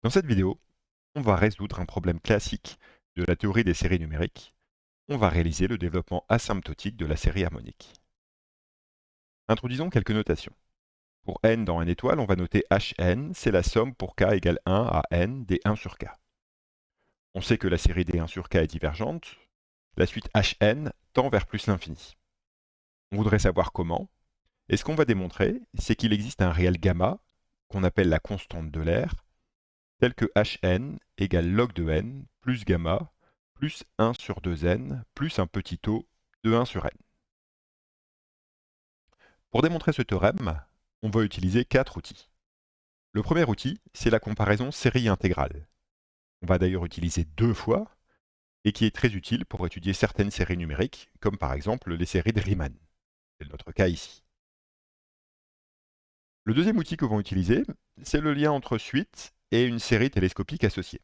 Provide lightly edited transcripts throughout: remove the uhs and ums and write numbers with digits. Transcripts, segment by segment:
Dans cette vidéo, on va résoudre un problème classique de la théorie des séries numériques. On va réaliser le développement asymptotique de la série harmonique. Introduisons quelques notations. Pour n dans n étoile, on va noter Hn, c'est la somme pour k égale 1 à n des 1 sur k. On sait que la série des 1 sur k est divergente. La suite Hn tend vers plus l'infini. On voudrait savoir comment. Et ce qu'on va démontrer, c'est qu'il existe un réel gamma, qu'on appelle la constante de l'air, tel que Hn égale log de n plus gamma plus 1 sur 2n plus un petit taux de 1 sur n. Pour démontrer ce théorème, on va utiliser 4 outils. Le premier outil, c'est la comparaison série intégrale. On va d'ailleurs utiliser 2 fois, et qui est très utile pour étudier certaines séries numériques, comme par exemple les séries de Riemann. C'est notre cas ici. Le deuxième outil que l'on va utiliser, c'est le lien entre suite et une série télescopique associée.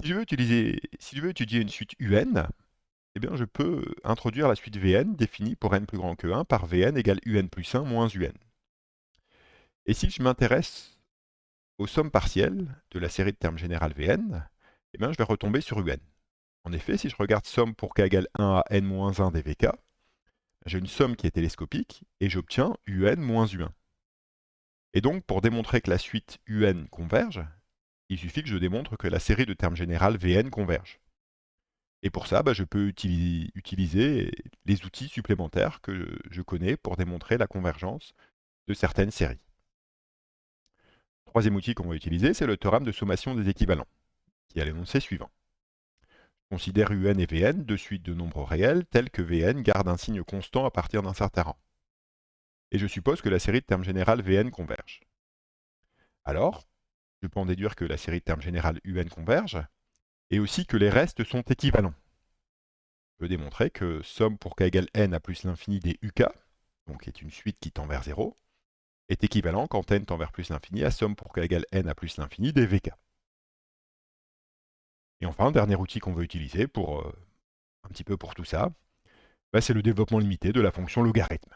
Si je veux étudier une suite UN, eh bien, je peux introduire la suite Vn définie pour n plus grand que 1 par Vn égale Un plus 1 moins Un. Et si je m'intéresse aux sommes partielles de la série de termes générales Vn, eh bien, je vais retomber sur Un. En effet, si je regarde somme pour k égale 1 à n moins 1 des Vk, j'ai une somme qui est télescopique et j'obtiens Un moins Un. Et donc, pour démontrer que la suite Un converge, il suffit que je démontre que la série de termes générales Vn converge. Et pour ça, je peux utiliser les outils supplémentaires que je connais pour démontrer la convergence de certaines séries. Troisième outil qu'on va utiliser, c'est le théorème de sommation des équivalents, qui a l'énoncé suivant. Je considère Un et Vn deux suites de nombres réels tels que Vn garde un signe constant à partir d'un certain rang. Et je suppose que la série de termes générales Vn converge. Alors, je peux en déduire que la série de termes générales Un converge, et aussi que les restes sont équivalents. Je peux démontrer que somme pour k égale n à plus l'infini des uk, donc est une suite qui tend vers 0, est équivalent quand n tend vers plus l'infini à somme pour k égale n à plus l'infini des vk. Et enfin, le dernier outil qu'on veut utiliser pour un petit peu pour tout ça, c'est le développement limité de la fonction logarithme.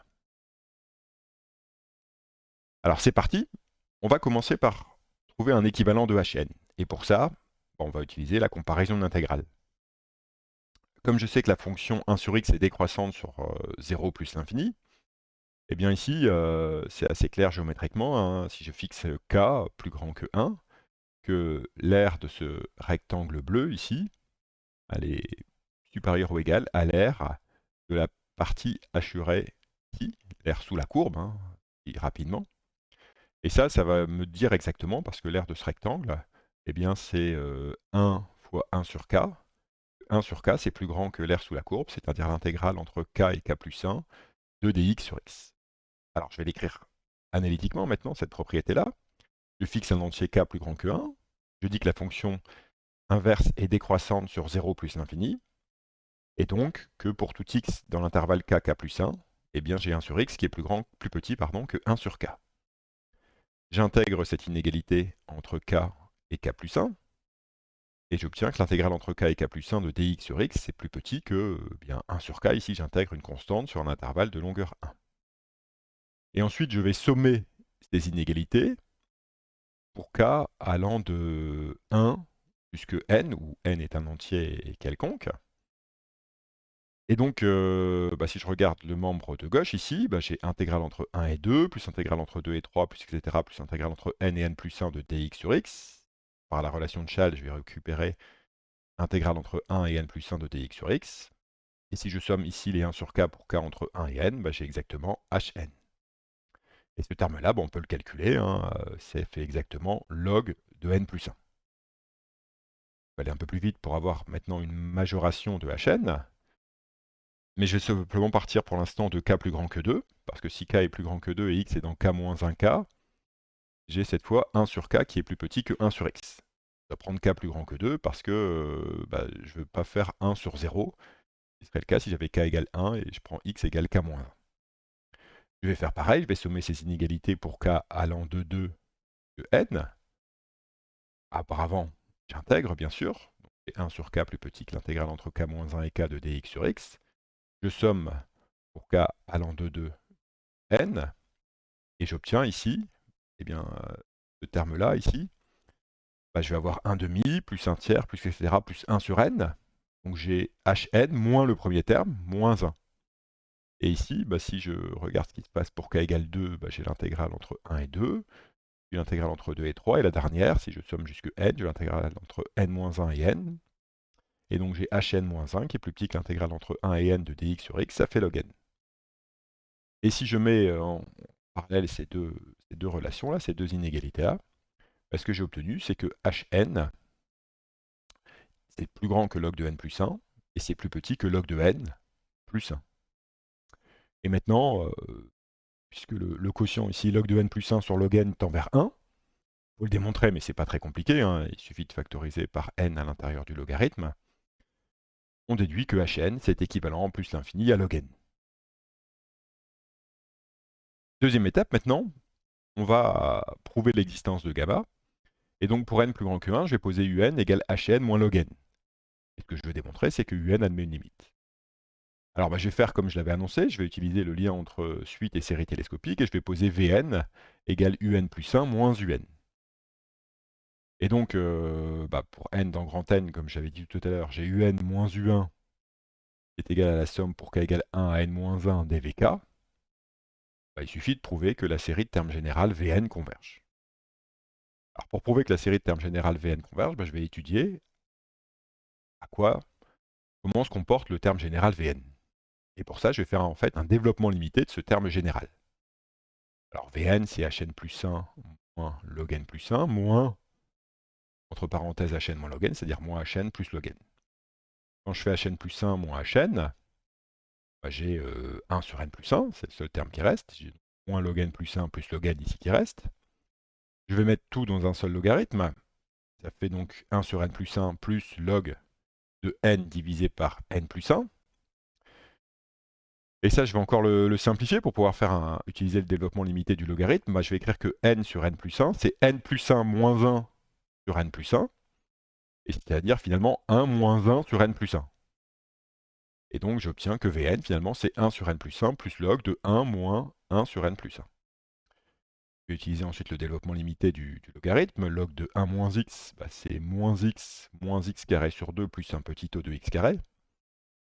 Alors c'est parti, on va commencer par trouver un équivalent de Hn. Et pour ça, on va utiliser la comparaison d'intégrale. Comme je sais que la fonction 1 sur x est décroissante sur 0 plus l'infini, eh bien ici, c'est assez clair géométriquement, hein, si je fixe k plus grand que 1, que l'aire de ce rectangle bleu ici, elle est supérieure ou égale à l'aire de la partie hachurée ici, l'aire sous la courbe, hein, rapidement. Et ça va me dire exactement, parce que l'aire de ce rectangle, eh bien c'est 1 fois 1 sur k. 1 sur k, c'est plus grand que l'aire sous la courbe, c'est-à-dire l'intégrale entre k et k plus 1 de dx sur x. Alors, je vais l'écrire analytiquement maintenant, cette propriété-là. Je fixe un entier k plus grand que 1. Je dis que la fonction inverse est décroissante sur 0 plus l'infini. Et donc, que pour tout x dans l'intervalle k, k plus 1, eh bien j'ai 1 sur x qui est plus petit que 1 sur k. J'intègre cette inégalité entre k et k plus 1. Et j'obtiens que l'intégrale entre k et k plus 1 de dx sur x, c'est plus petit que bien 1 sur k. Ici, j'intègre une constante sur un intervalle de longueur 1. Et ensuite, je vais sommer ces inégalités pour k allant de 1 jusque n, où n est un entier quelconque. Et donc, si je regarde le membre de gauche ici, j'ai intégrale entre 1 et 2, plus intégrale entre 2 et 3, plus etc., plus intégrale entre n et n plus 1 de dx sur x. Par la relation de Chasles, je vais récupérer intégrale entre 1 et n plus 1 de dx sur x. Et si je somme ici les 1 sur k pour k entre 1 et n, j'ai exactement hn. Et ce terme-là, on peut le calculer, hein, c'est fait exactement log de n plus 1. Je vais aller un peu plus vite pour avoir maintenant une majoration de Hn. Mais je vais simplement partir pour l'instant de k plus grand que 2, parce que si k est plus grand que 2 et x est dans k moins 1k, j'ai cette fois 1 sur k qui est plus petit que 1 sur x. Je dois prendre k plus grand que 2 parce que je ne veux pas faire 1 sur 0. Ce serait le cas si j'avais k égale 1 et je prends x égale k moins 1. Je vais faire pareil, je vais sommer ces inégalités pour k allant de 2 de n. Auparavant, j'intègre bien sûr. Donc, j'ai 1 sur k plus petit que l'intégrale entre k moins 1 et k de dx sur x. Je somme pour k allant de 2 n. Et j'obtiens ici, ce terme-là ici, bah, je vais avoir 1 demi, plus 1 tiers, plus etc., plus 1 sur n. Donc j'ai hn moins le premier terme, moins 1. Et ici, bah, si je regarde ce qui se passe pour k égale 2, bah, j'ai l'intégrale entre 1 et 2, j'ai l'intégrale entre 2 et 3, et la dernière, si je somme jusque n, j'ai l'intégrale entre n-1 et n. Et donc j'ai hn-1 qui est plus petit que l'intégrale entre 1 et n de dx sur x, ça fait log n. Et si je mets en parallèle ces deux relations-là, ces deux inégalités-là, ce que j'ai obtenu, c'est que hn, c'est plus grand que log de n plus 1, et c'est plus petit que log de n plus 1. Et maintenant, puisque le quotient ici, log de n plus 1 sur log n tend vers 1, il faut le démontrer, mais c'est pas très compliqué, hein, il suffit de factoriser par n à l'intérieur du logarithme, on déduit que hn, c'est équivalent plus l'infini à log n. Deuxième étape maintenant, on va prouver l'existence de gamma, et donc pour n plus grand que 1, je vais poser un égale hn moins log n. Et ce que je veux démontrer, c'est que un admet une limite. Alors je vais faire comme je l'avais annoncé, je vais utiliser le lien entre suite et série télescopique, et je vais poser vn égale un plus 1 moins un. Et donc, pour n dans grand N, comme j'avais dit tout à l'heure, j'ai un moins un qui est égal à la somme pour k égale 1 à n-1 dvk. Bah, il suffit de prouver que la série de termes générales Vn converge. Alors pour prouver que la série de termes générales Vn converge, je vais étudier comment se comporte le terme général Vn. Et pour ça, je vais faire en fait un développement limité de ce terme général. Alors Vn, c'est hn plus 1 moins log n plus 1, moins, entre parenthèses, hn moins log n, c'est-à-dire moins hn plus log n. Quand je fais hn plus 1 moins hn, j'ai 1 sur n plus 1, c'est le seul terme qui reste. J'ai moins log n plus 1 plus log n ici qui reste. Je vais mettre tout dans un seul logarithme. Ça fait donc 1 sur n plus 1 plus log de n divisé par n plus 1. Et ça, je vais encore le simplifier pour pouvoir utiliser le développement limité du logarithme. Je vais écrire que n sur n plus 1, c'est n plus 1 moins 1 sur n plus 1. Et c'est-à-dire finalement 1 moins 1 sur n plus 1. Et donc j'obtiens que Vn finalement c'est 1 sur n plus 1 plus log de 1 moins 1 sur n plus 1. Je vais utiliser ensuite le développement limité du logarithme. Log de 1 moins x, c'est moins x carré sur 2 plus un petit o de x carré.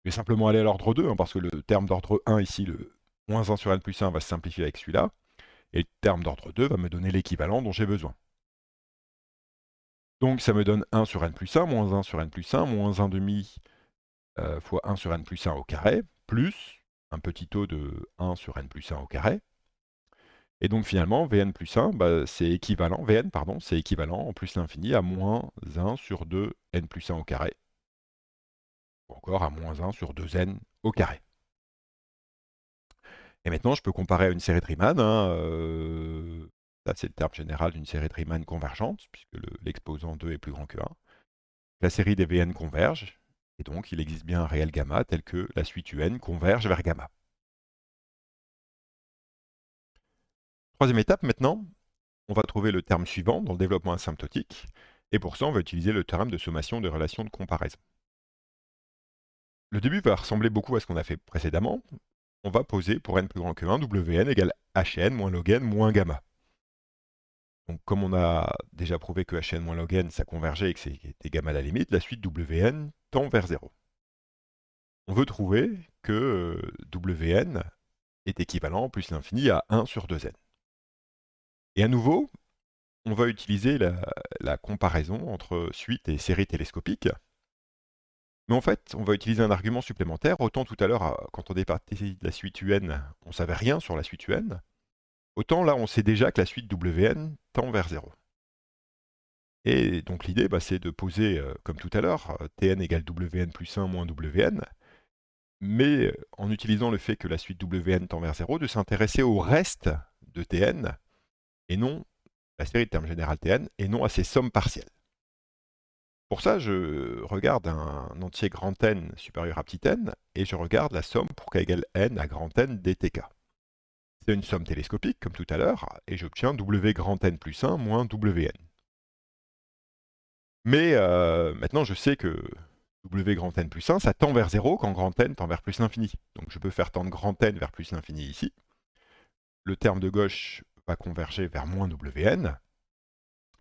Je vais simplement aller à l'ordre 2, parce que le terme d'ordre 1 ici, le moins 1 sur n plus 1, va se simplifier avec celui-là. Et le terme d'ordre 2 va me donner l'équivalent dont j'ai besoin. Donc ça me donne 1 sur n plus 1, moins 1 sur n plus 1, moins 1 demi fois 1 sur n plus 1 au carré, plus un petit o de 1 sur n plus 1 au carré. Et donc finalement, Vn plus 1, c'est équivalent, Vn, pardon, c'est équivalent en plus l'infini à moins 1 sur 2 n plus 1 au carré. Ou encore à moins 1 sur 2n au carré. Et maintenant, je peux comparer à une série de Riemann. Ça, c'est le terme général d'une série de Riemann convergente, puisque l'exposant 2 est plus grand que 1. La série des Vn converge, et donc il existe bien un réel gamma tel que la suite un converge vers gamma. Troisième étape maintenant, on va trouver le terme suivant dans le développement asymptotique, et pour ça on va utiliser le théorème de sommation des relations de comparaison. Le début va ressembler beaucoup à ce qu'on a fait précédemment. On va poser pour n plus grand que 1, Wn égale hn moins log n moins gamma. Donc comme on a déjà prouvé que hn moins log n ça convergeait et que c'était gamma à la limite, la suite Wn tend vers 0. On veut trouver que Wn est équivalent plus l'infini à 1 sur 2n. Et à nouveau, on va utiliser la comparaison entre suite et série télescopique. Mais en fait, on va utiliser un argument supplémentaire. Autant tout à l'heure, quand on est parti de la suite un, on ne savait rien sur la suite un. Autant là, on sait déjà que la suite Wn tend vers 0. Et donc l'idée, c'est de poser, comme tout à l'heure, Tn égale Wn plus 1 moins Wn, mais en utilisant le fait que la suite Wn tend vers 0, de s'intéresser au reste de Tn, et non la série de termes générales Tn, et non à ses sommes partielles. Pour ça, je regarde un entier grand N supérieur à petit n, et je regarde la somme pour k égale n à grand N dtk. C'est une somme télescopique, comme tout à l'heure, et j'obtiens W grand N plus 1 moins Wn. Mais maintenant, je sais que W grand N plus 1, ça tend vers 0 quand grand N tend vers plus l'infini. Donc je peux faire tendre grand N vers plus l'infini ici. Le terme de gauche va converger vers moins Wn.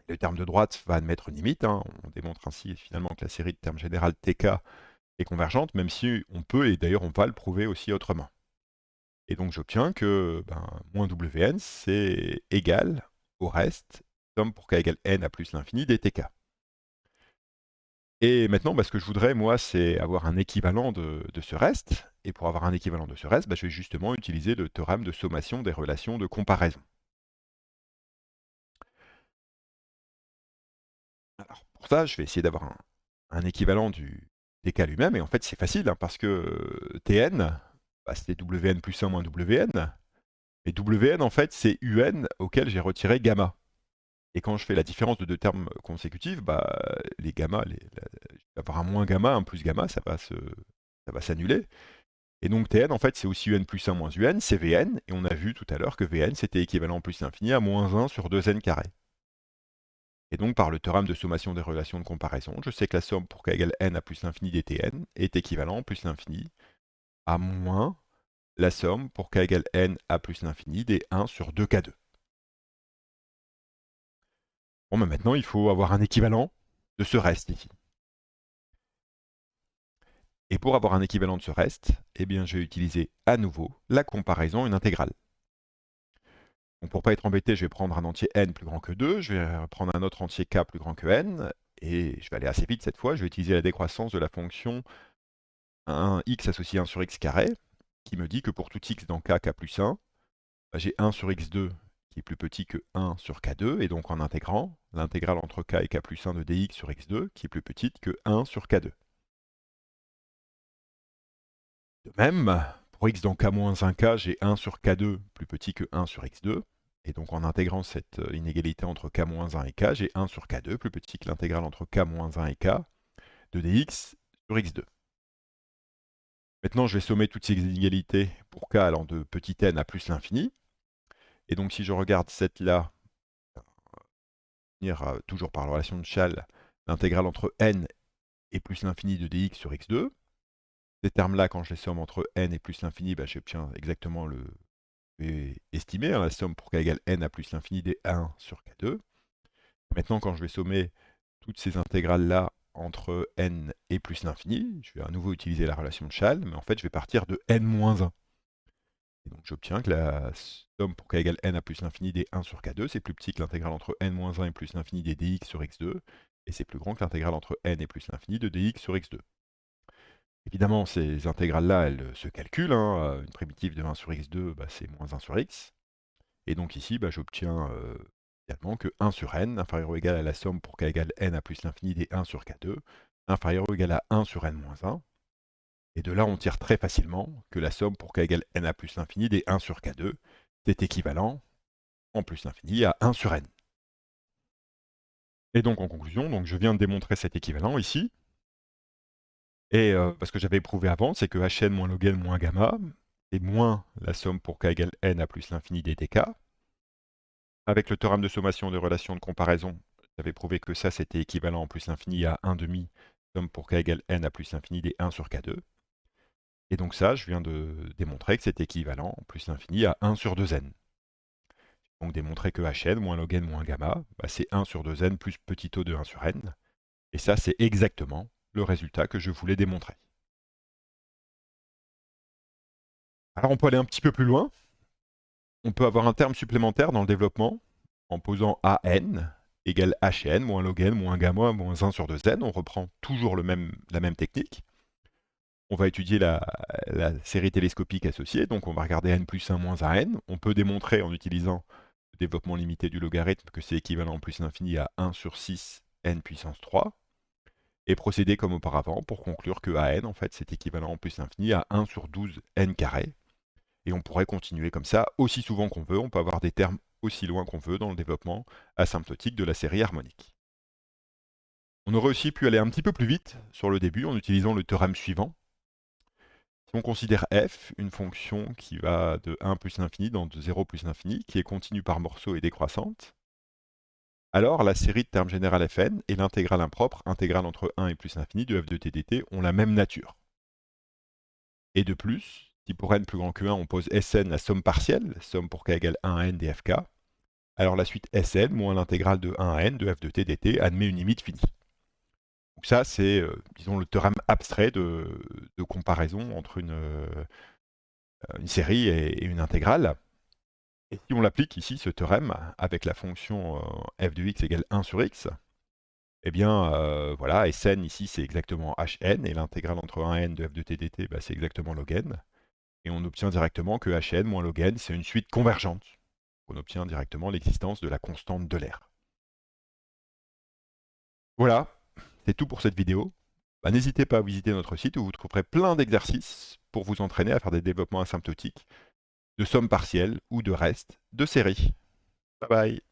Le terme de droite va admettre une limite, hein. On démontre ainsi finalement que la série de termes générales TK est convergente, même si on peut, et d'ailleurs on va le prouver aussi autrement. Et donc j'obtiens que moins Wn, c'est égal au reste, somme pour k égale n à plus l'infini des TK. Et maintenant, ce que je voudrais, moi, c'est avoir un équivalent de ce reste. Et pour avoir un équivalent de ce reste, je vais justement utiliser le théorème de sommation des relations de comparaison. Alors, pour ça, je vais essayer d'avoir un équivalent du dk lui-même. Et en fait, c'est facile, hein, parce que Tn, c'est Wn plus 1 moins Wn. Et Wn, en fait, c'est Un auquel j'ai retiré gamma. Et quand je fais la différence de deux termes consécutifs, les gamma, je vais avoir un moins gamma, un plus gamma, ça va s'annuler. Et donc Tn, en fait, c'est aussi Un plus 1 moins Un, c'est Vn, et on a vu tout à l'heure que Vn, c'était équivalent plus l'infini à moins 1 sur 2n carré. Et donc, par le théorème de sommation des relations de comparaison, je sais que la somme pour k égale n à plus l'infini des Tn est équivalent plus l'infini à moins la somme pour k égale n à plus l'infini des 1 sur 2k2. Bon, maintenant, il faut avoir un équivalent de ce reste ici. Et pour avoir un équivalent de ce reste, je vais utiliser à nouveau la comparaison une intégrale. Donc pour ne pas être embêté, je vais prendre un entier n plus grand que 2, je vais prendre un autre entier k plus grand que n, et je vais aller assez vite cette fois, je vais utiliser la décroissance de la fonction 1x associé 1 sur x carré, qui me dit que pour tout x dans k plus 1, j'ai 1 sur x2 qui est plus petit que 1 sur k2, et donc en intégrant, l'intégrale entre k et k plus 1 de dx sur x2, qui est plus petite que 1 sur k2. De même, pour x dans k-1k, j'ai 1 sur k2 plus petit que 1 sur x2. Et donc en intégrant cette inégalité entre k-1 et k, j'ai 1 sur k2 plus petit que l'intégrale entre k-1 et k de dx sur x2. Maintenant, je vais sommer toutes ces inégalités pour k allant de petit n à plus l'infini. Et donc si je regarde cette-là, toujours par la relation de Chasles, l'intégrale entre n et plus l'infini de dx sur x2. Ces termes-là, quand je les somme entre n et plus l'infini, j'obtiens exactement le estimé, la somme pour k égale n à plus l'infini des 1 sur k2. Maintenant, quand je vais sommer toutes ces intégrales-là entre n et plus l'infini, je vais à nouveau utiliser la relation de Chasles, mais en fait, je vais partir de n-1. Et donc, j'obtiens que la somme pour k égale n à plus l'infini des 1 sur k2, c'est plus petit que l'intégrale entre n-1 et plus l'infini des dx sur x2, et c'est plus grand que l'intégrale entre n et plus l'infini de dx sur x2. Évidemment, ces intégrales-là, elles se calculent, hein. Une primitive de 1 sur x2, c'est moins 1 sur x. Et donc ici, j'obtiens également que 1 sur n, inférieur ou égal à la somme pour k égale n à plus l'infini des 1 sur k2, inférieur ou égal à 1 sur n moins 1. Et de là, on tire très facilement que la somme pour k égale n à plus l'infini des 1 sur k2, c'est équivalent, en plus l'infini, à 1 sur n. Et donc en conclusion, je viens de démontrer cet équivalent ici. Et parce que j'avais prouvé avant, c'est que Hn moins log n moins gamma est moins la somme pour k égale n à plus l'infini des dk. Avec le théorème de sommation des relations de comparaison, j'avais prouvé que ça c'était équivalent en plus l'infini à 1 demi somme pour k égale n à plus l'infini des 1 sur k2. Et donc ça, je viens de démontrer que c'est équivalent en plus l'infini à 1 sur 2n. Donc démontrer que Hn moins log n moins gamma, c'est 1 sur 2n plus petit o de 1 sur n. Et ça, c'est exactement le résultat que je voulais démontrer. Alors on peut aller un petit peu plus loin. On peut avoir un terme supplémentaire dans le développement en posant AN égale HN moins log n moins gamma moins 1 sur 2n. On reprend toujours la même technique. On va étudier la série télescopique associée, donc on va regarder n plus 1 moins 1n. On peut démontrer en utilisant le développement limité du logarithme que c'est équivalent en plus l'infini à 1 sur 6 n puissance 3. Et procéder comme auparavant pour conclure que AN, en fait, c'est équivalent en plus l'infini à 1 sur 12 n carré. Et on pourrait continuer comme ça aussi souvent qu'on veut. On peut avoir des termes aussi loin qu'on veut dans le développement asymptotique de la série harmonique. On aurait aussi pu aller un petit peu plus vite sur le début en utilisant le théorème suivant. Si on considère f, une fonction qui va de 1 plus l'infini dans de 0 plus l'infini, qui est continue par morceaux et décroissante, alors la série de termes général fn et l'intégrale impropre, intégrale entre 1 et plus l'infini de f de t dt, ont la même nature. Et de plus, si pour n plus grand que 1, on pose Sn la somme partielle, somme pour k égale 1 à n dfk, alors la suite Sn moins l'intégrale de 1 à n de f de t dt admet une limite finie. Donc ça, c'est, disons, le théorème abstrait de comparaison entre une série et une intégrale. Et si on l'applique ici, ce théorème, avec la fonction f de x égale 1 sur x, eh bien, voilà, Sn ici, c'est exactement Hn, et l'intégrale entre 1 et n de f de t dt, bah, c'est exactement log n. Et on obtient directement que Hn moins log n, c'est une suite convergente. On obtient directement l'existence de la constante de l'air. Voilà, c'est tout pour cette vidéo. Bah, n'hésitez pas à visiter notre site où vous trouverez plein d'exercices pour vous entraîner à faire des développements asymptotiques, de sommes partielles ou de restes de séries. Bye bye.